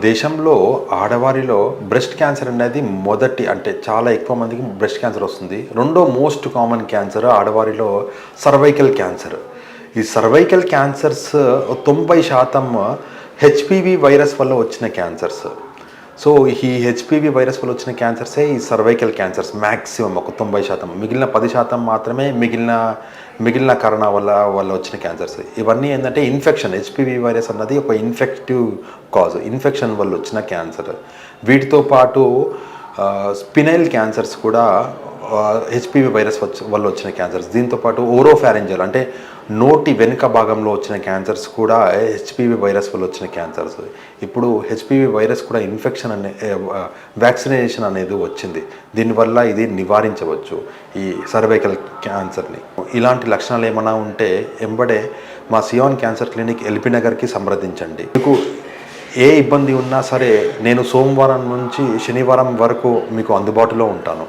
దేశంలో ఆడవారిలో breast cancer అనేది మొదటి అంటే చాలా ఎక్కువ మందికి బ్రెస్ట్ క్యాన్సర్ వస్తుంది. రెండో మోస్ట్ కామన్ క్యాన్సర్ ఆడవారిలో సర్వైకల్ క్యాన్సర్. ఈ సర్వైకల్ క్యాన్సర్స్ 90% హెచ్పివి వైరస్ వల్ల వచ్చిన క్యాన్సర్స్. సో ఈ హెచ్పివి వైరస్ వల్ల వచ్చిన క్యాన్సర్సే ఈ సర్వైకల్ క్యాన్సర్స్ మ్యాక్సిమం ఒక 90%. మిగిలిన 10% మాత్రమే మిగిలిన కారణాల వల్ల వచ్చిన క్యాన్సర్స్. ఇవన్నీ ఏంటంటే ఇన్ఫెక్షన్. హెచ్పివి వైరస్ అన్నది ఒక ఇన్ఫెక్టివ్ కాజ్, ఇన్ఫెక్షన్ వల్ల వచ్చిన క్యాన్సర్. వీటితో పాటు స్పినైల్ క్యాన్సర్స్ కూడా హెచ్పివి వైరస్ వల్ల వచ్చిన క్యాన్సర్స్. దీంతోపాటు ఓరోఫారెంజల్ అంటే నోటి వెనుక భాగంలో వచ్చిన క్యాన్సర్స్ కూడా హెచ్పివి వైరస్ వల్ల వచ్చిన క్యాన్సర్స్. ఇప్పుడు హెచ్పివి వైరస్ కూడా ఇన్ఫెక్షన్ వ్యాక్సినేషన్ అనేది వచ్చింది. దీనివల్ల ఇది నివారించవచ్చు ఈ సర్వైకల్ క్యాన్సర్ని. ఇలాంటి లక్షణాలు ఏమైనా ఉంటే ఎంబడే మా సియాన్ క్యాన్సర్ క్లినిక్ ఎల్బీ నగర్కి సంప్రదించండి. మీకు ఏ ఇబ్బంది ఉన్నా సరే నేను సోమవారం నుంచి శనివారం వరకు మీకు అందుబాటులో ఉంటాను.